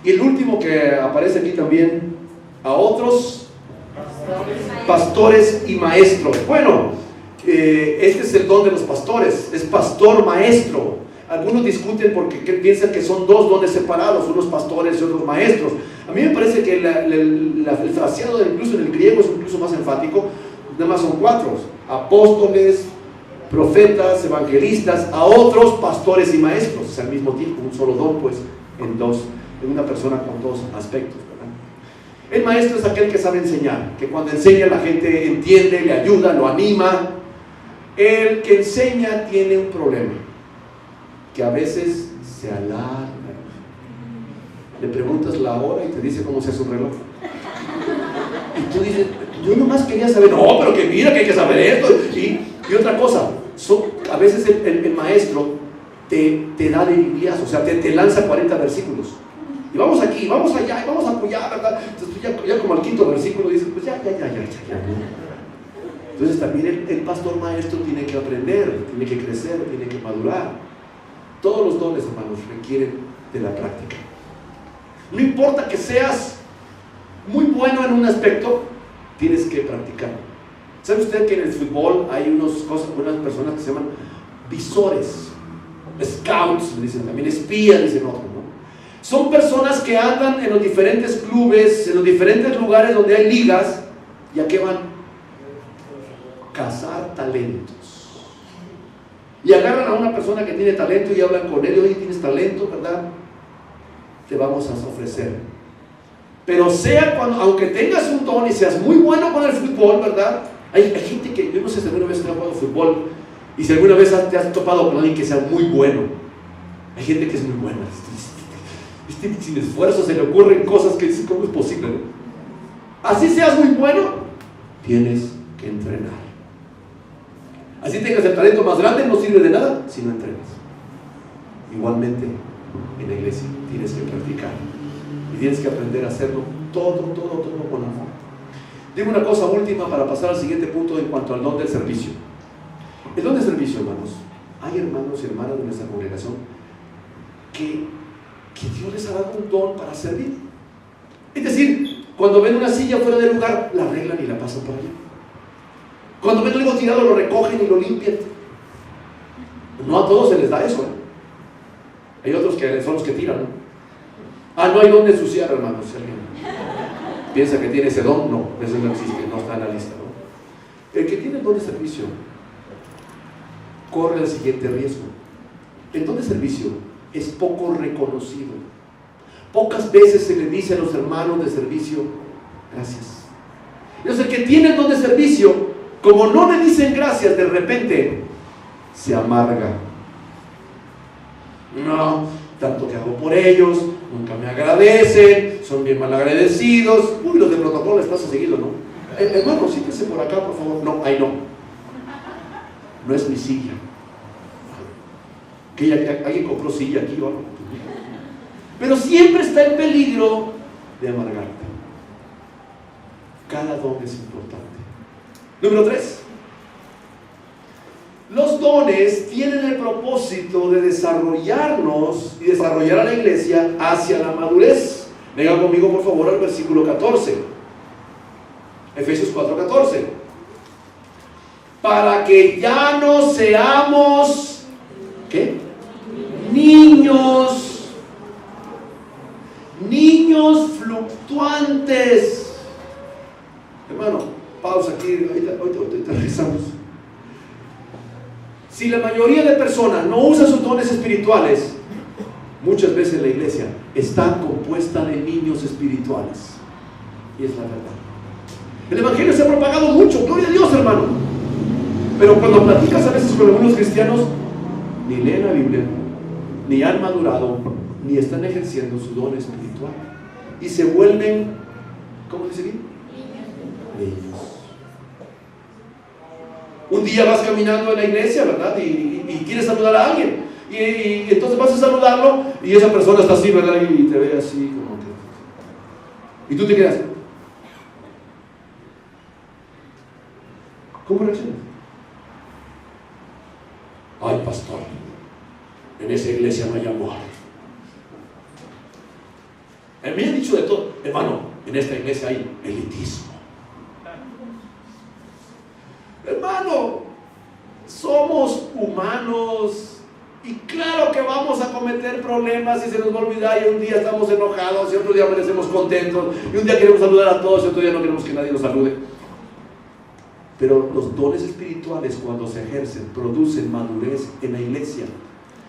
Y el último que aparece aquí también, a otros pastores y maestros. Bueno, este es el don de los pastores, es pastor maestro. Algunos discuten porque piensan que son dos dones separados, unos pastores y otros maestros. A mí me parece que el fraseado incluso en el griego es incluso más enfático. Nada más son 4: apóstoles, profetas, evangelistas, a otros pastores y maestros. Es al mismo tiempo, un solo don, pues, en una persona con 2 aspectos, ¿verdad? El maestro es aquel que sabe enseñar, que cuando enseña la gente entiende, le ayuda, lo anima. El que enseña tiene un problema, que a veces se alarga. Le preguntas la hora y te dice cómo se hace un reloj. Y tú dices, yo nomás quería saber, no, pero que mira que hay que saber esto. Y otra cosa, a veces el maestro te da de Biblias, o sea, te lanza 40 versículos. Y vamos aquí, vamos allá, y vamos a apoyar, ¿verdad? Entonces tú ya como al 5.º versículo dices, pues ya. Entonces también el pastor maestro tiene que aprender, tiene que crecer, tiene que madurar. Todos los dones, hermanos, requieren de la práctica. No importa que seas muy bueno en un aspecto, tienes que practicar. ¿Sabe usted que en el fútbol hay unas personas que se llaman visores? Scouts, le dicen también, espías, dicen otros, ¿no? Son personas que andan en los diferentes clubes, en los diferentes lugares donde hay ligas. ¿Y a qué van? Cazar talentos. Y agarran a una persona que tiene talento y hablan con él. Oye, tienes talento, ¿verdad? Te vamos a ofrecer. Pero aunque tengas un don y seas muy bueno con el fútbol, ¿verdad? Hay gente que, yo no sé si alguna vez te ha jugado fútbol, y si alguna vez te has topado con alguien que sea muy bueno. Hay gente que es muy buena. Sin esfuerzo se le ocurren cosas que dices, ¿cómo es posible, no? Así seas muy bueno, tienes que entrenar. Así tengas el talento más grande, no sirve de nada si no entrenas. Igualmente, en la iglesia tienes que practicar y tienes que aprender a hacerlo todo con amor. Digo una cosa última para pasar al siguiente punto en cuanto al don del servicio. El don del servicio, hermanos. Hay hermanos y hermanas de nuestra congregación que Dios les ha dado un don para servir. Es decir, cuando ven una silla fuera del lugar, la arreglan y la pasan por allá. Cuando ven algo tirado, lo recogen y lo limpian. No a todos se les da eso, ¿eh? Hay otros que son los que tiran, ¿no? No hay don de ensuciar, hermanos. Si alguien piensa que tiene ese don, no, ese no existe, no está en la lista, ¿no? El que tiene el don de servicio corre el siguiente riesgo. El don de servicio es poco reconocido. Pocas veces se le dice a los hermanos de servicio, gracias. Entonces el que tiene el don de servicio, como no le dicen gracias, de repente se amarga. No, tanto que hago por ellos, nunca me agradecen, son bien mal agradecidos. Uy, los de protocolo les pasa seguido, ¿no? Hermano, siéntese por acá, por favor. No, ahí no. No es mi silla. Que alguien compró silla aquí o algo. Pero siempre está el peligro de amargarte. Cada don es importante. Número 3. Los dones tienen el propósito de desarrollarnos y desarrollar a la iglesia hacia la madurez. Vengan conmigo por favor al versículo 14. Efesios 4:14. Para que ya no seamos, ¿qué? Niños fluctuantes. Hermano, pausa aquí, ahorita regresamos. Si la mayoría de personas no usa sus dones espirituales, muchas veces la iglesia está compuesta de niños espirituales. Y es la verdad. El evangelio se ha propagado mucho, gloria a Dios, hermano. Pero cuando platicas a veces con algunos cristianos, ni leen la Biblia, ni han madurado, ni están ejerciendo su don espiritual. Y se vuelven, ¿cómo dice bien? Niños. Un día vas caminando en la iglesia, ¿verdad? Y quieres saludar a alguien. Y entonces vas a saludarlo y esa persona está así, ¿verdad? Y te ve así como que... Y tú te quedas. ¿Cómo reaccionas? Ay, pastor, en esa iglesia no hay amor. Me han dicho de todo. Hermano, en esta iglesia hay elitismo. Hermano, somos humanos y claro que vamos a cometer problemas y se nos va a olvidar y un día estamos enojados y otro día amanecemos contentos y un día queremos saludar a todos y otro día no queremos que nadie nos salude. Pero los dones espirituales, cuando se ejercen, producen madurez en la iglesia.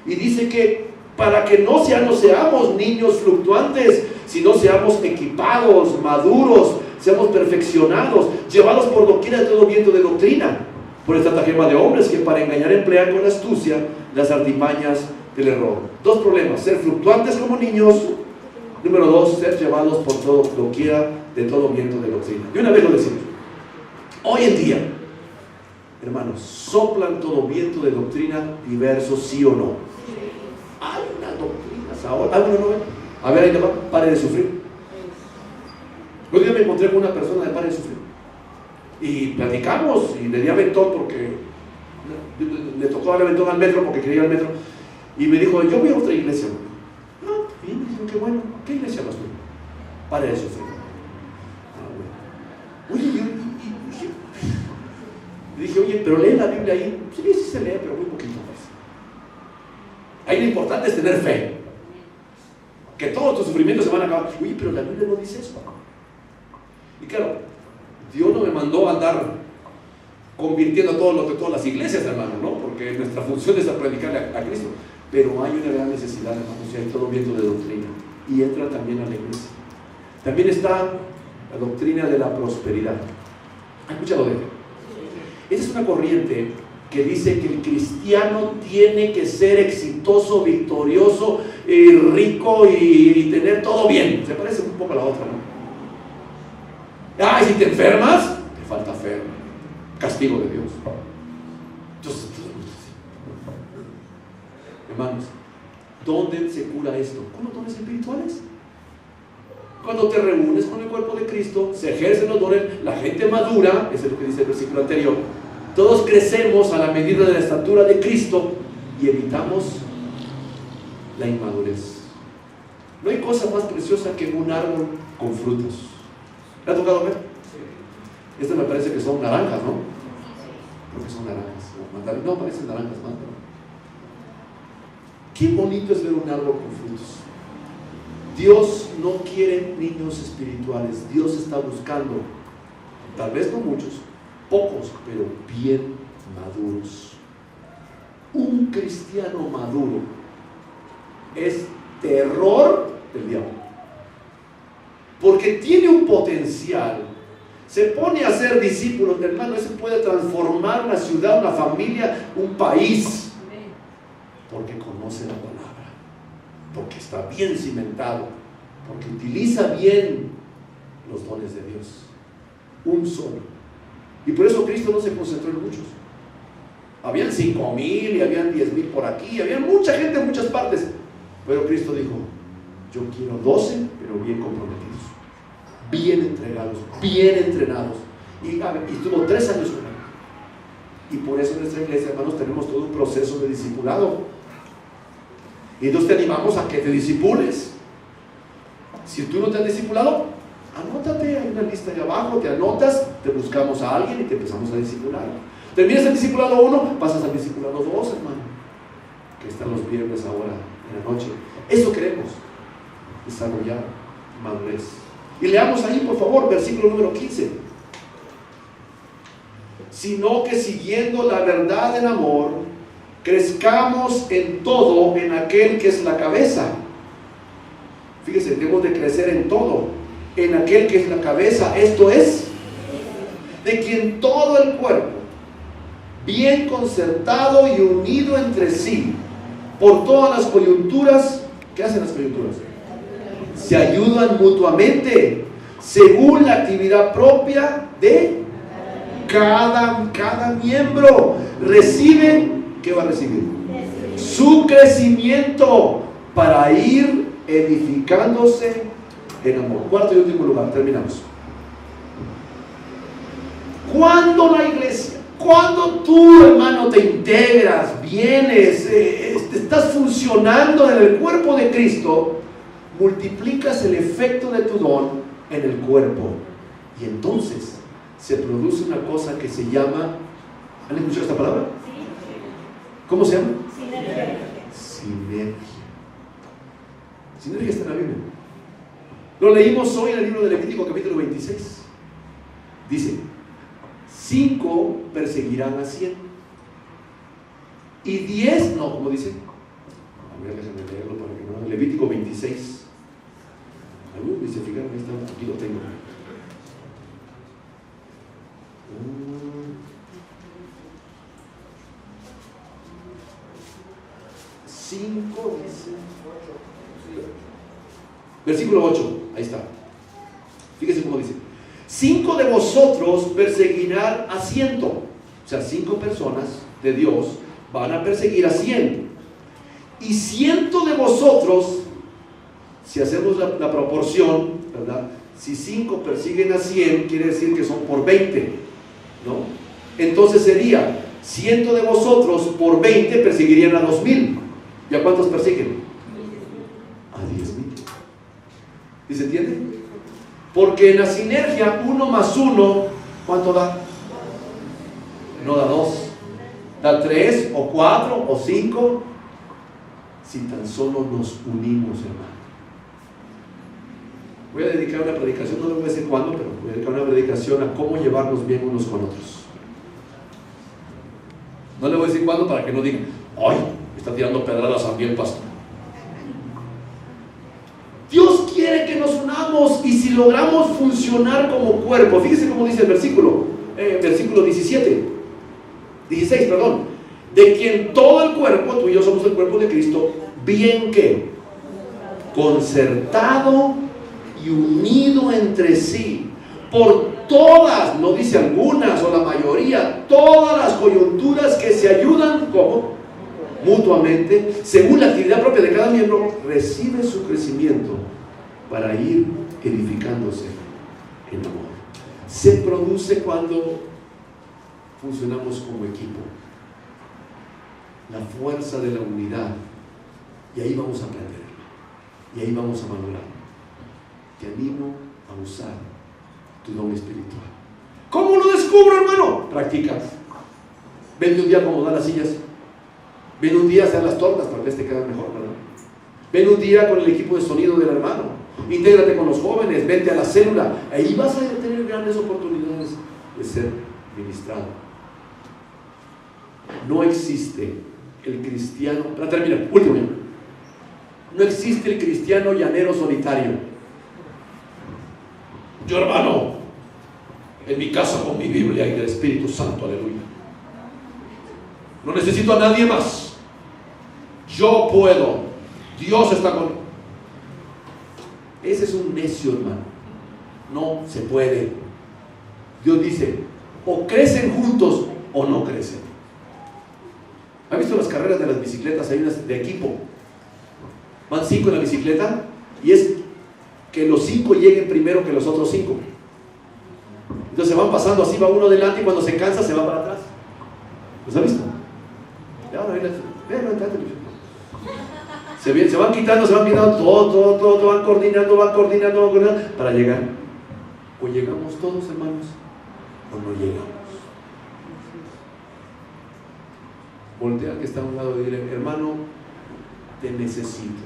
Y dice que para que no seamos niños fluctuantes, sino seamos equipados, maduros, seamos perfeccionados, llevados por doquiera de todo viento de doctrina, por estratagema de hombres que para engañar emplean con astucia las artimañas del error. Dos problemas: ser fluctuantes como niños. Número dos, ser llevados por todo doquiera de todo viento de doctrina. Y una vez lo decimos. Hoy en día, hermanos, soplan todo viento de doctrina diverso, ¿sí o no? Hay unas doctrinas ahora. ¿Alguno no ve? A ver, ahí te va, pare de sufrir. Un día me encontré con una persona de pare de sufrir. Y platicamos y le di aventón porque le tocó darle aventón al metro porque quería ir al metro. Y me dijo, yo voy a otra iglesia. Ah, bien, me dijo, qué bueno. ¿Qué iglesia vas tú? Pare de sufrir. Ah, bueno. Oye, dije, oye, pero lee la Biblia ahí. Sí, sí se lee, pero muy poquito más. Ahí lo importante es tener fe. Que todos tus sufrimientos se van a acabar. Oye, pero la Biblia no dice eso. Y claro, Dios no me mandó a andar convirtiendo a todas las iglesias, hermano, ¿no? Porque nuestra función es predicarle a Cristo. Pero hay una gran necesidad, hermanos, y hay todo viento de doctrina. Y entra también a la iglesia. También está la doctrina de la prosperidad. ¿Has escuchado de ella? Esa es una corriente que dice que el cristiano tiene que ser exitoso, victorioso, rico y tener todo bien. Se parece un poco a la otra, ¿no? Y si te enfermas, te falta fe. Castigo de Dios. Entonces, hermanos, ¿dónde se cura esto? ¿Con los dones espirituales? Cuando te reúnes con el cuerpo de Cristo, se ejercen los dones, la gente madura, eso es lo que dice el versículo anterior. Todos crecemos a la medida de la estatura de Cristo y evitamos la inmadurez. No hay cosa más preciosa que un árbol con frutos. ¿Le ha tocado ver? Este me parece que son naranjas, ¿no? Creo que son naranjas. No, parecen naranjas más. Qué bonito es ver un árbol con frutos. Dios no quiere niños espirituales. Dios está buscando, tal vez no muchos, pocos, pero bien maduros. Un cristiano maduro es terror del diablo. Porque tiene un potencial. Se pone a ser discípulos, hermano, ese puede transformar una ciudad, una familia, un país. Porque conoce la palabra, porque está bien cimentado, porque utiliza bien los dones de Dios. Un solo. Y por eso Cristo no se concentró en muchos. Habían 5,000 y habían 10,000 por aquí, había mucha gente en muchas partes. Pero Cristo dijo, yo quiero 12, pero bien comprometidos, bien entregados, bien entrenados. Y estuvo 3 años con él. Y por eso en nuestra iglesia, hermanos, tenemos todo un proceso de discipulado. Y entonces te animamos a que te discipules. Si tú no te has discipulado, anótate, hay una lista ahí abajo, te anotas, te buscamos a alguien y te empezamos a discipular. Terminas el discipulado 1, pasas al discipulado 2, hermano, que están los viernes ahora en la noche. Eso queremos, desarrollar madurez. Y leamos ahí, por favor, versículo número 15. Sino que siguiendo la verdad en amor, crezcamos en todo en aquel que es la cabeza. Fíjese, debemos de crecer en todo en aquel que es la cabeza, esto es, de quien todo el cuerpo, bien concertado y unido entre sí, por todas las coyunturas. ¿Qué hacen las coyunturas? Se ayudan mutuamente, según la actividad propia de cada miembro. Recibe, ¿qué va a recibir? Su crecimiento para ir edificándose en amor. Cuarto y último lugar, terminamos. Cuando la iglesia, cuando tú, hermano, te integras, vienes, estás funcionando en el cuerpo de Cristo, multiplicas el efecto de tu don en el cuerpo. Y entonces se produce una cosa que se llama, ¿han escuchado esta palabra? ¿Cómo se llama? Sinergia. Sinergia está en la Biblia. Lo leímos hoy en el libro de Levítico capítulo 26. Dice: 5 perseguirán a 100 y 10, no, como dice, a ver, déjame leerlo para que no. Levítico 26. Dice, fíjate, aquí lo tengo. 5 dice, versículo 8, ahí está. Fíjese cómo dice: 5 de vosotros perseguirán a 100. O sea, 5 personas de Dios van a perseguir a 100. Y 100 de vosotros, si hacemos la proporción, ¿verdad? Si 5 persiguen a 100, quiere decir que son por 20, ¿no? Entonces sería 100 de vosotros por 20 perseguirían a 2000. ¿Y a cuántos persiguen? A 10,000. ¿Y se entiende? Porque en la sinergia 1 más 1, ¿cuánto da? No da 2, da 3 o 4 o 5, si tan solo nos unimos, hermano. Voy a dedicar una predicación, no le voy a decir cuándo, pero voy a dedicar una predicación a cómo llevarnos bien unos con otros. No le voy a decir cuándo para que no digan: ¡ay! Está tirando pedradas a mí el pastor. Dios quiere que nos unamos, y si logramos funcionar como cuerpo, fíjese cómo dice el versículo 16, de quien todo el cuerpo, tú y yo somos el cuerpo de Cristo, bien que concertado y unido entre sí, por todas, no dice algunas o la mayoría, todas las coyunturas que se ayudan, ¿cómo? Mutuamente, según la actividad propia de cada miembro, recibe su crecimiento para ir edificándose en amor. Se produce cuando funcionamos como equipo, la fuerza de la unidad, y ahí vamos a aprender, y ahí vamos a madurar. Te animo a usar tu don espiritual. ¿Cómo lo descubro, hermano? Practica. Vente un día a acomodar las sillas. Ven un día a hacer las tortas, tal vez te quedan mejor, ¿verdad? Ven un día con el equipo de sonido del hermano. Intégrate con los jóvenes, vente a la célula. Ahí vas a tener grandes oportunidades de ser ministrado. No existe el cristiano, para terminar, último, no existe el cristiano llanero solitario. Yo, hermano, en mi casa con mi Biblia y del Espíritu Santo, aleluya. No necesito a nadie más. Yo puedo. Dios está conmigo. Ese es un necio, hermano. No se puede. Dios dice: o crecen juntos o no crecen. ¿Han visto las carreras de las bicicletas? Hay unas de equipo. Van 5 en la bicicleta y es que los 5 lleguen primero que los otros 5. Entonces se van pasando así, va uno delante y cuando se cansa se va para atrás. ¿Los ha visto? Se van quitando todo, van coordinando para llegar. O llegamos todos, hermanos, o no llegamos. Voltea al que está a un lado y dile: hermano, te necesito.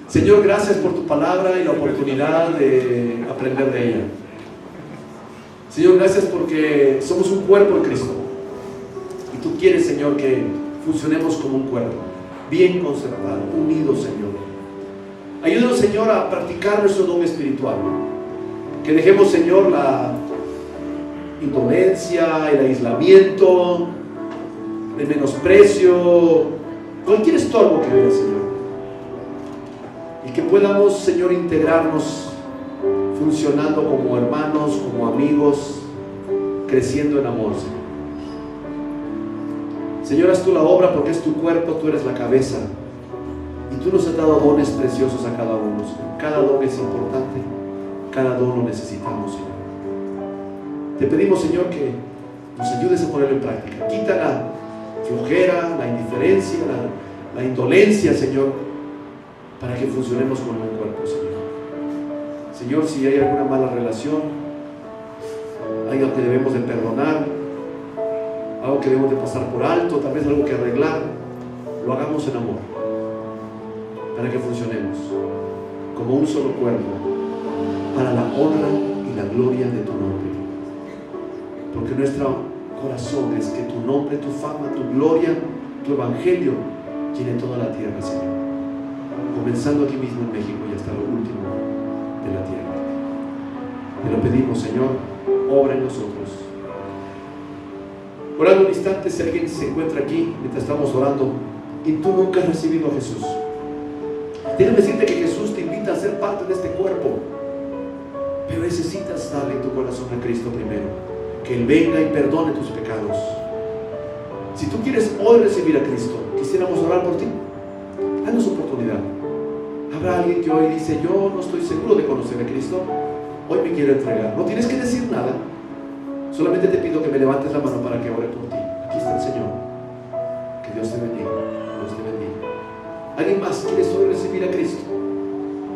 Señor, gracias por tu palabra y la oportunidad de aprender de ella. Señor, gracias porque somos un cuerpo en Cristo. Y tú quieres, Señor, que funcionemos como un cuerpo, bien conservado, unidos, Señor. Ayúdanos, Señor, a practicar nuestro don espiritual. Que dejemos, Señor, la indolencia, el aislamiento, el menosprecio, cualquier estorbo que vea, Señor. Y que podamos, Señor, integrarnos, funcionando como hermanos, como amigos, creciendo en amor, Señor. Señor, haz tú la obra porque es tu cuerpo, tú eres la cabeza. Y tú nos has dado dones preciosos a cada uno, Señor. Cada don es importante, cada don lo necesitamos, Señor. Te pedimos, Señor, que nos ayudes a ponerlo en práctica. Quita la flojera, la indiferencia, la indolencia, Señor, para que funcionemos como un cuerpo, Señor. Señor, si hay alguna mala relación, algo que debemos de perdonar, algo que debemos de pasar por alto, tal vez algo que arreglar, lo hagamos en amor, para que funcionemos como un solo cuerpo, para la honra y la gloria de tu nombre. Porque nuestro corazón es que tu nombre, tu fama, tu gloria, tu evangelio llene toda la tierra, Señor, comenzando aquí mismo en México y hasta lo último de la tierra. Te lo pedimos, Señor, obra en nosotros. Orando un instante, si alguien se encuentra aquí mientras estamos orando y tú nunca has recibido a Jesús, déjame decirte que Jesús te invita a ser parte de este cuerpo, pero necesitas darle tu corazón a Cristo primero, que Él venga y perdone tus pecados. Si tú quieres hoy recibir a Cristo, quisiéramos orar por ti. Danos oportunidad. Habrá alguien que hoy dice: yo no estoy seguro de conocer a Cristo, hoy me quiero entregar. No tienes que decir nada, solamente te pido que me levantes la mano para que ore por ti. Aquí está el Señor. Que Dios te bendiga. Dios te bendiga. ¿Alguien más quieres hoy recibir a Cristo?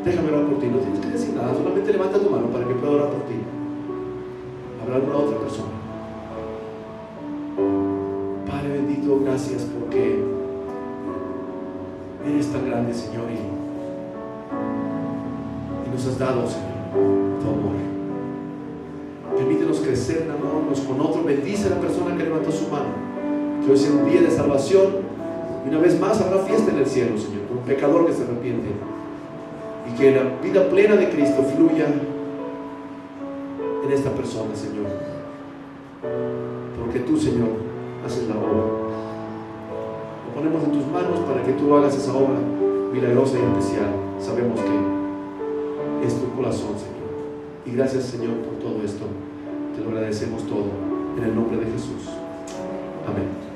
Déjame orar por ti. No tienes que decir nada, solamente levanta tu mano para que pueda orar por ti. ¿Habrá alguna otra persona? Padre bendito, gracias porque eres tan grande, Señor, y nos has dado, Señor, tu amor. Permítenos crecer en amor unos con otros. Bendice a la persona que levantó su mano, que hoy sea un día de salvación, y una vez más habrá fiesta en el cielo, Señor, con un pecador que se arrepiente, y que la vida plena de Cristo fluya en esta persona, Señor, porque tú, Señor, haces la obra. Lo ponemos en tus manos para que tú hagas esa obra milagrosa y especial. Sabemos que es tu corazón, Señor, y gracias, Señor, por todo esto. Te lo agradecemos todo en el nombre de Jesús. Amén.